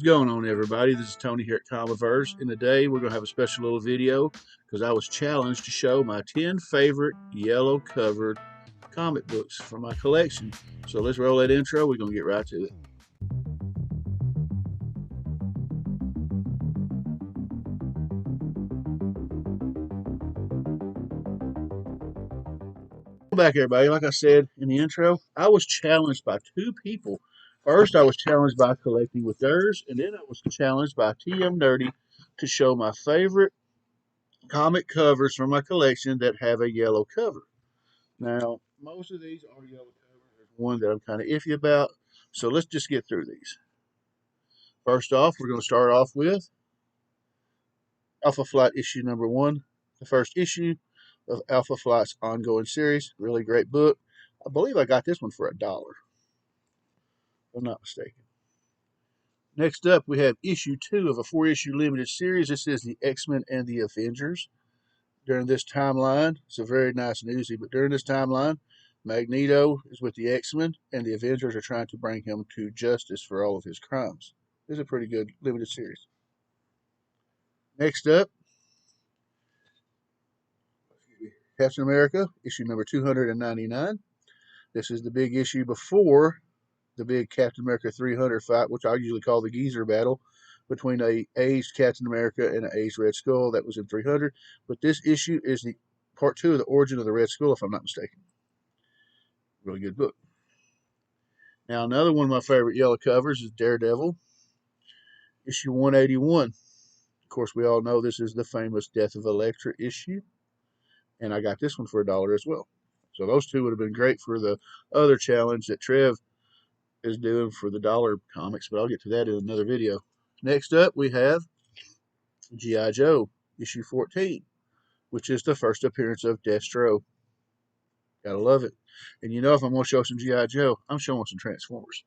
What's going on, everybody? This is Tony here at Comiverse, and today we're going to have a special little video because I was challenged to show my 10 favorite yellow covered comic books from my collection. So let's roll that intro. We're going to get right to it. Welcome back, everybody. Like I said in the intro, I was challenged by two people. First, I was challenged by Collecting with Theirs, and then I was challenged by TM Nerdy to show my favorite comic covers from my collection that have a yellow cover. Now, most of these are yellow covers. There's one that I'm kind of iffy about, so let's just get through these. First off, we're going to start off with Alpha Flight issue number 1, the first issue of Alpha Flight's ongoing series. Really great book. I believe I got this one for $1, if I'm not mistaken. Next up, we have issue 2 of a 4-issue limited series. This is the X-Men and the Avengers. During this timeline, it's a very nice newsie, but during this timeline, Magneto is with the X-Men, and the Avengers are trying to bring him to justice for all of his crimes. This is a pretty good limited series. Next up, Captain America, issue number 299. This is the big issue before the big Captain America 300 fight, which I usually call the geezer battle, between a aged Captain America and an aged Red Skull. That was in 300. But this issue is the part 2 of the origin of the Red Skull, if I'm not mistaken. Really good book. Now, another one of my favorite yellow covers is Daredevil, issue 181. Of course, we all know this is the famous Death of Elektra issue, and I got this one for $1 as well. So those two would have been great for the other challenge that Trev is doing for the dollar comics, but I'll get to that in another video. Next up, we have G.I. Joe, issue 14, which is the first appearance of Destro. Gotta love it. And you know, if I'm going to show some G.I. Joe, I'm showing some Transformers.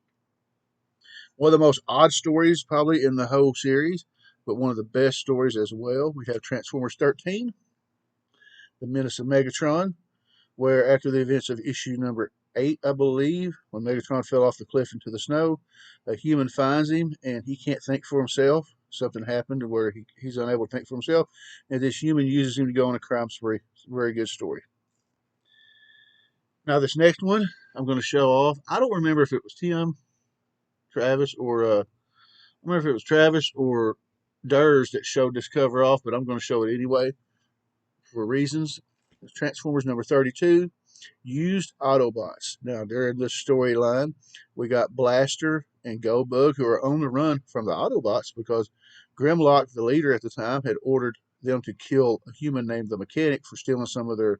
One of the most odd stories probably in the whole series, but one of the best stories as well. We have Transformers 13, The Menace of Megatron, where after the events of issue number 8, I believe, when Megatron fell off the cliff into the snow, a human finds him, and he can't think for himself. Something happened where he's unable to think for himself, and this human uses him to go on a crime spree. It's a very good story. Now, this next one I'm going to show off. I don't remember if it was Travis or Durs that showed this cover off, but I'm going to show it anyway for reasons. It's Transformers number 32, Used Autobots. Now, during this storyline, we got Blaster and Goldbug who are on the run from the Autobots because Grimlock, the leader at the time, had ordered them to kill a human named the Mechanic for stealing some of their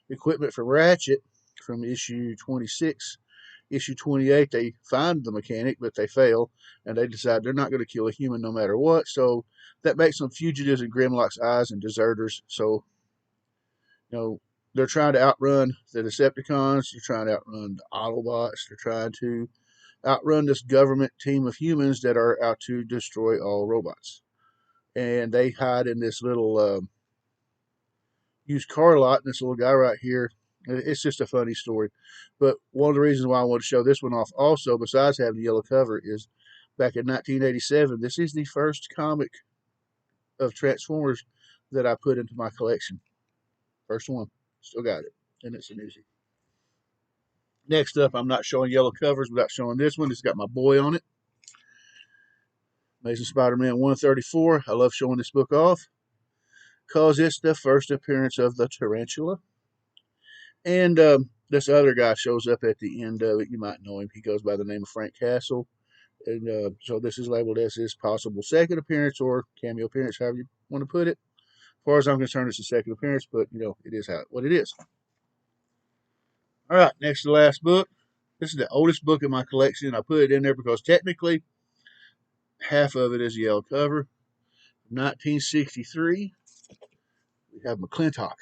equipment from Ratchet from issue 26. Issue 28, they find the Mechanic, but they fail, and they decide they're not going to kill a human no matter what. So that makes them fugitives in Grimlock's eyes and deserters. So, you know, they're trying to outrun the Decepticons. They're trying to outrun the Autobots. They're trying to outrun this government team of humans that are out to destroy all robots. And they hide in this little used car lot, and this little guy right here. It's just a funny story. But one of the reasons why I want to show this one off also, besides having the yellow cover, is back in 1987, this is the first comic of Transformers that I put into my collection. First one. Still got it. And it's a newsie. Next up, I'm not showing yellow covers without showing this one. It's got my boy on it. Amazing Spider-Man 134. I love showing this book off because it's the first appearance of the Tarantula. And this other guy shows up at the end of it. You might know him. He goes by the name of Frank Castle. And so this is labeled as his possible second appearance or cameo appearance, however you want to put it. As far as I'm concerned, it's a second appearance, but, you know, it is what it is. All right, next to the last book. This is the oldest book in my collection. I put it in there because technically half of it is a yellow cover. 1963, we have McClintock.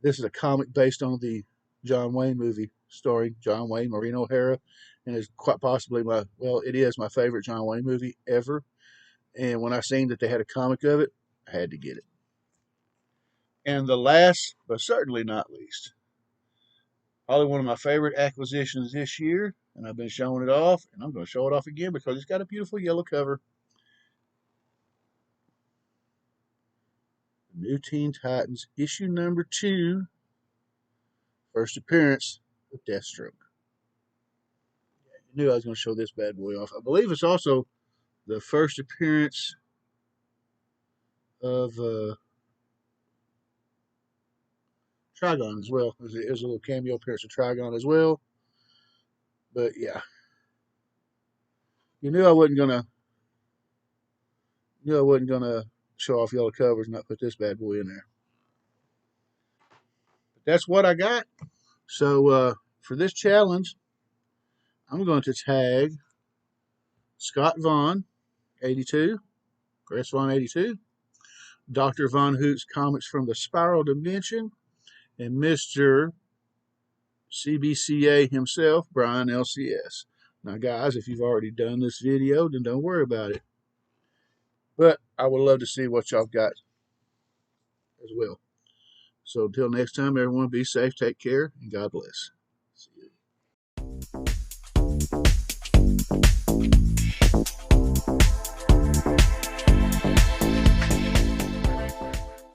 This is a comic based on the John Wayne movie starring John Wayne, Maureen O'Hara, and is quite possibly it is my favorite John Wayne movie ever. And when I seen that they had a comic of it, I had to get it. And the last, but certainly not least, Probably one of my favorite acquisitions this year, and I've been showing it off, and I'm going to show it off again because it's got a beautiful yellow cover. New Teen Titans, issue number 2, first appearance of Deathstroke. I knew I was going to show this bad boy off. I believe it's also the first appearance of Trigon as well. There's a little cameo appearance of Trigon as well. But yeah, you knew I wasn't gonna show off yellow covers and not put this bad boy in there. But that's what I got. So for this challenge, I'm going to tag Scott Vaughn, 82, Chris Vaughn, 82, Dr. Von Hoot's Comics from the Spiral Dimension, and Mr. CBCA himself, Brian LCS. Now, guys, if you've already done this video, then don't worry about it. But I would love to see what y'all got as well. So until next time, everyone, be safe, take care, and God bless. See you.